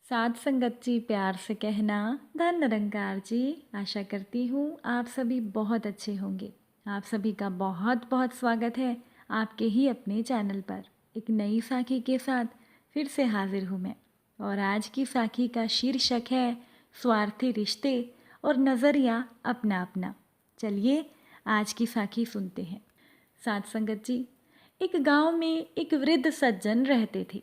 साध संगत जी, प्यार से कहना। धन निरंकार जी। आशा करती हूँ आप सभी बहुत अच्छे होंगे। आप सभी का बहुत बहुत स्वागत है आपके ही अपने चैनल पर। एक नई साखी के साथ फिर से हाजिर हूँ मैं। और आज की साखी का शीर्षक है स्वार्थी रिश्ते और नज़रिया अपना अपना। चलिए आज की साखी सुनते हैं। साध संगत जी, एक गांव में एक वृद्ध सज्जन रहते थे।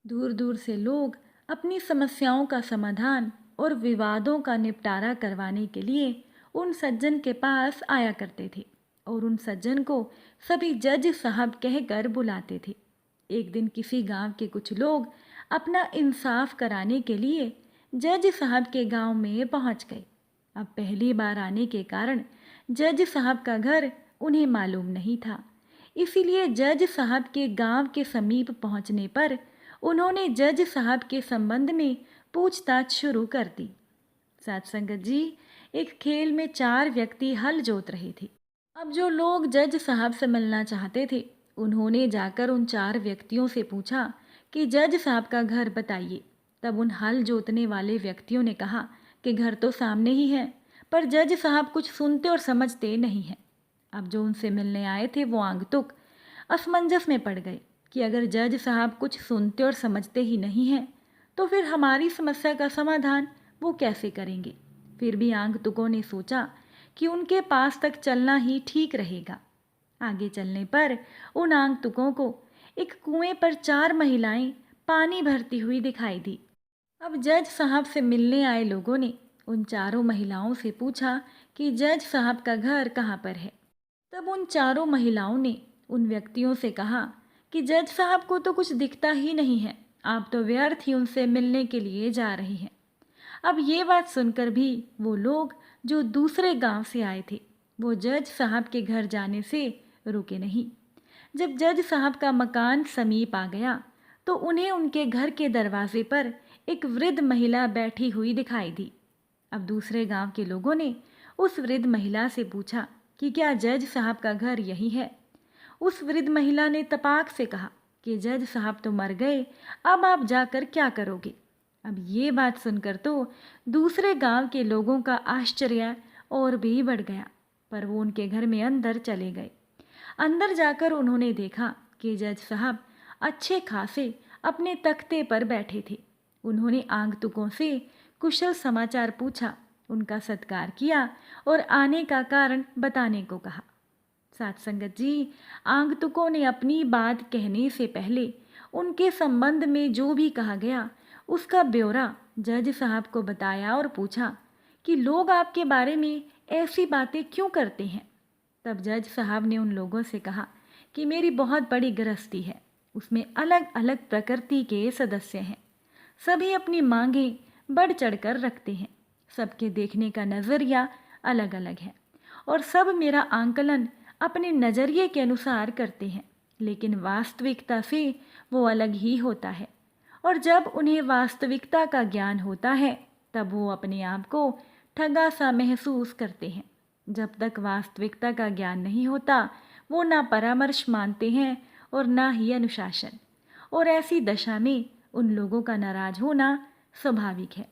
दूर दूर से लोग अपनी समस्याओं का समाधान और विवादों का निपटारा करवाने के लिए उन सज्जन के पास आया करते थे और उन सज्जन को सभी जज साहब कहकर बुलाते थे। एक दिन किसी गांव के कुछ लोग अपना इंसाफ कराने के लिए जज साहब के गांव में पहुंच गए। अब पहली बार आने के कारण जज साहब का घर उन्हें मालूम नहीं था। इसीलिए जज साहब के गांव के समीप पहुंचने पर उन्होंने जज साहब के संबंध में पूछताछ शुरू कर दी। साथ संगत जी, एक खेल में 4 व्यक्ति हल जोत रहे थे। अब जो लोग जज साहब से मिलना चाहते थे उन्होंने जाकर उन 4 व्यक्तियों से पूछा कि जज साहब का घर बताइए। तब उन हल जोतने वाले व्यक्तियों ने कहा कि घर तो सामने ही है, पर जज साहब कुछ सुनते और समझते नहीं हैं। अब जो उनसे मिलने आए थे वो आगंतुक असमंजस में पड़ गए कि अगर जज साहब कुछ सुनते और समझते ही नहीं हैं तो फिर हमारी समस्या का समाधान वो कैसे करेंगे। फिर भी आगंतुकों ने सोचा कि उनके पास तक चलना ही ठीक रहेगा। आगे चलने पर उन आगंतुकों को एक कुएं पर 4 महिलाएं पानी भरती हुई दिखाई दी। अब जज साहब से मिलने आए लोगों ने उन चारों महिलाओं से पूछा कि जज साहब का घर कहाँ पर है। तब उन चारों महिलाओं ने उन व्यक्तियों से कहा कि जज साहब को तो कुछ दिखता ही नहीं है, आप तो व्यर्थ ही उनसे मिलने के लिए जा रही हैं। अब ये बात सुनकर भी वो लोग जो दूसरे गांव से आए थे वो जज साहब के घर जाने से रुके नहीं। जब जज साहब का मकान समीप आ गया तो उन्हें उनके घर के दरवाजे पर एक वृद्ध महिला बैठी हुई दिखाई दी। अब दूसरे गांव के लोगों ने उस वृद्ध महिला से पूछा कि क्या जज साहब का घर यही है। उस वृद्ध महिला ने तपाक से कहा कि जज साहब तो मर गए, अब आप जाकर क्या करोगे। अब ये बात सुनकर तो दूसरे गांव के लोगों का आश्चर्य और भी बढ़ गया, पर वो उनके घर में अंदर चले गए। अंदर जाकर उन्होंने देखा कि जज साहब अच्छे खासे अपने तख्ते पर बैठे थे। उन्होंने आगंतुकों से कुशल समाचार पूछा, उनका सत्कार किया और आने का कारण बताने को कहा। साथ संगत जी, आगंतुकों ने अपनी बात कहने से पहले उनके संबंध में जो भी कहा गया उसका ब्यौरा जज साहब को बताया और पूछा कि लोग आपके बारे में ऐसी बातें क्यों करते हैं। तब जज साहब ने उन लोगों से कहा कि मेरी बहुत बड़ी गृहस्थी है, उसमें अलग अलग प्रकृति के सदस्य हैं। सभी अपनी मांगें बढ़ चढ़कर रखते हैं, सबके देखने का नज़रिया अलग अलग है और सब मेरा आंकलन अपने नज़रिए के अनुसार करते हैं, लेकिन वास्तविकता से वो अलग ही होता है। और जब उन्हें वास्तविकता का ज्ञान होता है तब वो अपने आप को ठगा सा महसूस करते हैं। जब तक वास्तविकता का ज्ञान नहीं होता वो ना परामर्श मानते हैं और ना ही अनुशासन, और ऐसी दशा में उन लोगों का नाराज होना स्वाभाविक है।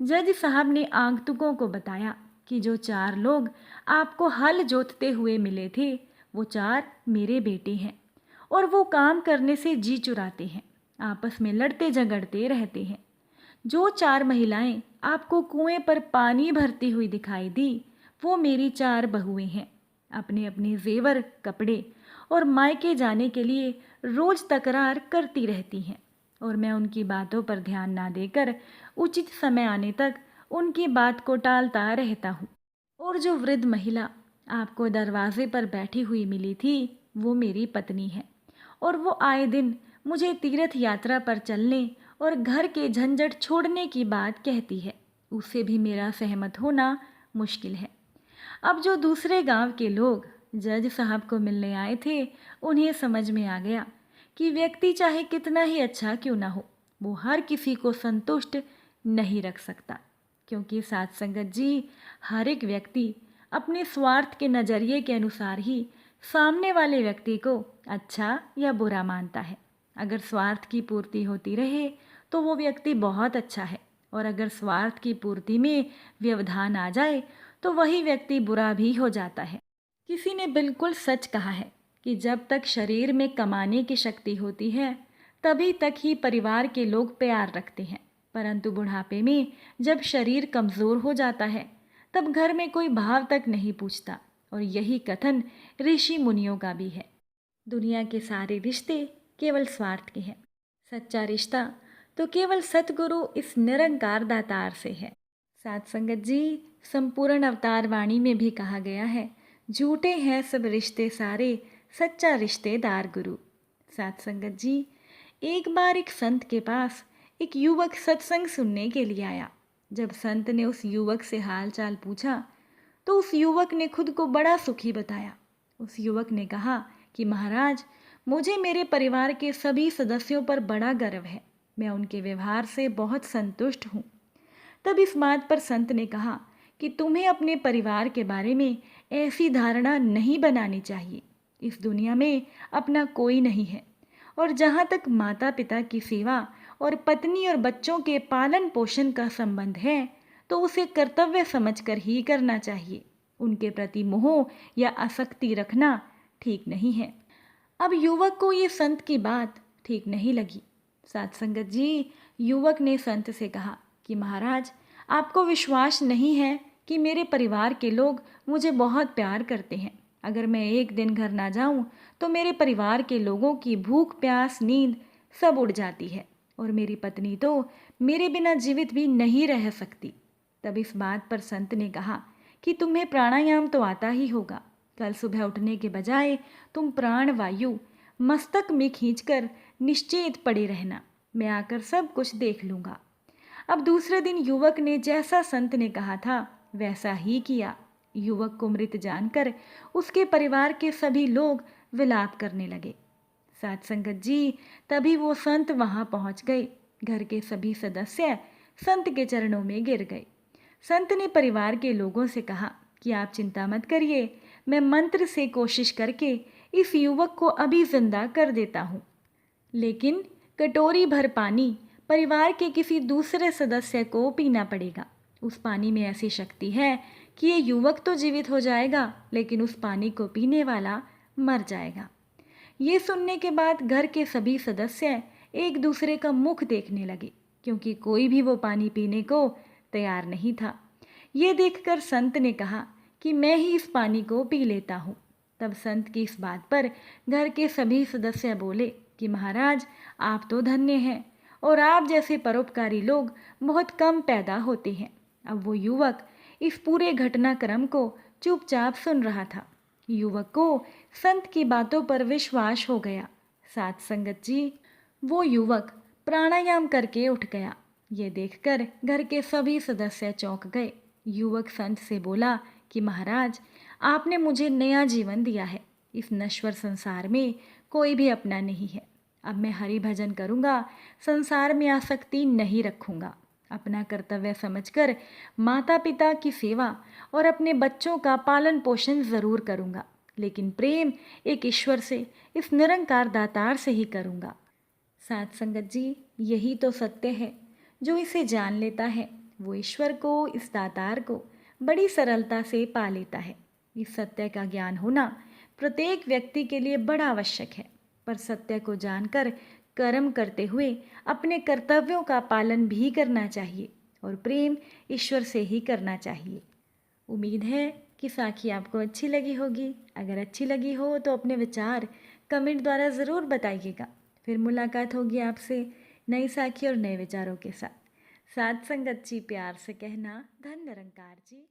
जज साहब ने आगंतुकों को बताया कि जो 4 लोग आपको हल जोतते हुए मिले थे वो 4 मेरे बेटे हैं और वो काम करने से जी चुराते हैं, आपस में लड़ते झगड़ते रहते हैं। जो 4 महिलाएं आपको कुएं पर पानी भरती हुई दिखाई दी वो मेरी 4 बहुएं हैं। अपने अपने जेवर कपड़े और मायके जाने के लिए रोज तकरार करती रहती हैं और मैं उनकी बातों पर ध्यान ना देकर उचित समय आने तक उनकी बात को टालता रहता हूँ। और जो वृद्ध महिला आपको दरवाजे पर बैठी हुई मिली थी वो मेरी पत्नी है और वो आए दिन मुझे तीर्थ यात्रा पर चलने और घर के झंझट छोड़ने की बात कहती है, उससे भी मेरा सहमत होना मुश्किल है। अब जो दूसरे गांव के लोग जज साहब को मिलने आए थे उन्हें समझ में आ गया कि व्यक्ति चाहे कितना ही अच्छा क्यों ना हो वो हर किसी को संतुष्ट नहीं रख सकता, क्योंकि साथ संगत जी, हर एक व्यक्ति अपने स्वार्थ के नज़रिए के अनुसार ही सामने वाले व्यक्ति को अच्छा या बुरा मानता है। अगर स्वार्थ की पूर्ति होती रहे तो वो व्यक्ति बहुत अच्छा है, और अगर स्वार्थ की पूर्ति में व्यवधान आ जाए तो वही व्यक्ति बुरा भी हो जाता है। किसी ने बिल्कुल सच कहा है कि जब तक शरीर में कमाने की शक्ति होती है तभी तक ही परिवार के लोग प्यार रखते हैं, परंतु बुढ़ापे में जब शरीर कमज़ोर हो जाता है तब घर में कोई भाव तक नहीं पूछता। और यही कथन ऋषि मुनियों का भी है। दुनिया के सारे रिश्ते केवल स्वार्थ के हैं, सच्चा रिश्ता तो केवल सतगुरु इस निरंकार दातार से है। साथ संगत जी, संपूर्ण अवतार वाणी में भी कहा गया है, झूठे हैं सब रिश्ते सारे, सच्चा रिश्तेदार गुरु। साथ संगत जी, एक बार एक संत के पास एक युवक सत्संग सुनने के लिए आया। जब संत ने उस युवक से हाल चाल पूछा तो उस युवक ने खुद को बड़ा सुखी बताया। उस युवक ने कहा कि महाराज, मुझे मेरे परिवार के सभी सदस्यों पर बड़ा गर्व है, मैं उनके व्यवहार से बहुत संतुष्ट हूँ। तब इस बात पर संत ने कहा कि तुम्हें अपने परिवार के बारे में ऐसी धारणा नहीं बनानी चाहिए। इस दुनिया में अपना कोई नहीं है, और जहाँ तक माता पिता की सेवा और पत्नी और बच्चों के पालन पोषण का संबंध है तो उसे कर्तव्य समझकर ही करना चाहिए। उनके प्रति मोह या आसक्ति रखना ठीक नहीं है। अब युवक को ये संत की बात ठीक नहीं लगी। साथ संगत जी, युवक ने संत से कहा कि महाराज, आपको विश्वास नहीं है कि मेरे परिवार के लोग मुझे बहुत प्यार करते हैं। अगर मैं एक दिन घर ना जाऊं तो मेरे परिवार के लोगों की भूख प्यास नींद सब उड़ जाती है, और मेरी पत्नी तो मेरे बिना जीवित भी नहीं रह सकती। तब इस बात पर संत ने कहा कि तुम्हें प्राणायाम तो आता ही होगा। कल सुबह उठने के बजाय तुम प्राण वायु मस्तक में खींचकर निश्चेत पड़े रहना, मैं आकर सब कुछ देख लूँगा। अब दूसरे दिन युवक ने जैसा संत ने कहा था वैसा ही किया। युवक को मृत जानकर उसके परिवार के सभी लोग विलाप करने लगे। साथ संगत जी, तभी वो संत वहाँ पहुँच गए। घर के सभी सदस्य संत के चरणों में गिर गए। संत ने परिवार के लोगों से कहा कि आप चिंता मत करिए, मैं मंत्र से कोशिश करके इस युवक को अभी जिंदा कर देता हूँ, लेकिन कटोरी भर पानी परिवार के किसी दूसरे सदस्य को पीना पड़ेगा। उस पानी में ऐसी शक्ति है कि ये युवक तो जीवित हो जाएगा, लेकिन उस पानी को पीने वाला मर जाएगा। ये सुनने के बाद घर के सभी सदस्य एक दूसरे का मुख देखने लगे, क्योंकि कोई भी वो पानी पीने को तैयार नहीं था। ये देखकर संत ने कहा कि मैं ही इस पानी को पी लेता हूँ। तब संत की इस बात पर घर के सभी सदस्य बोले कि महाराज, आप तो धन्य हैं, और आप जैसे परोपकारी लोग बहुत कम पैदा होते हैं। अब वो युवक इस पूरे घटनाक्रम को चुपचाप सुन रहा था। युवक को संत की बातों पर विश्वास हो गया। साथ संगत जी, वो युवक प्राणायाम करके उठ गया। ये देखकर घर के सभी सदस्य चौंक गए। युवक संत से बोला कि महाराज, आपने मुझे नया जीवन दिया है। इस नश्वर संसार में कोई भी अपना नहीं है। अब मैं हरि भजन करूँगा, संसार में आसक्ति नहीं रखूँगा। अपना कर्तव्य समझकर माता पिता की सेवा और अपने बच्चों का पालन पोषण ज़रूर करूँगा, लेकिन प्रेम एक ईश्वर से, इस निरंकार दातार से ही करूँगा। साथ संगत जी, यही तो सत्य है। जो इसे जान लेता है वो ईश्वर को, इस दातार को बड़ी सरलता से पा लेता है। इस सत्य का ज्ञान होना प्रत्येक व्यक्ति के लिए बड़ा आवश्यक है, पर सत्य को जानकर कर्म करते हुए अपने कर्तव्यों का पालन भी करना चाहिए, और प्रेम ईश्वर से ही करना चाहिए। उम्मीद है कि साखी आपको अच्छी लगी होगी। अगर अच्छी लगी हो तो अपने विचार कमेंट द्वारा ज़रूर बताइएगा। फिर मुलाकात होगी आपसे नई साखी और नए विचारों के साथ। साथ संगत जी, प्यार से कहना, धन निरंकार जी।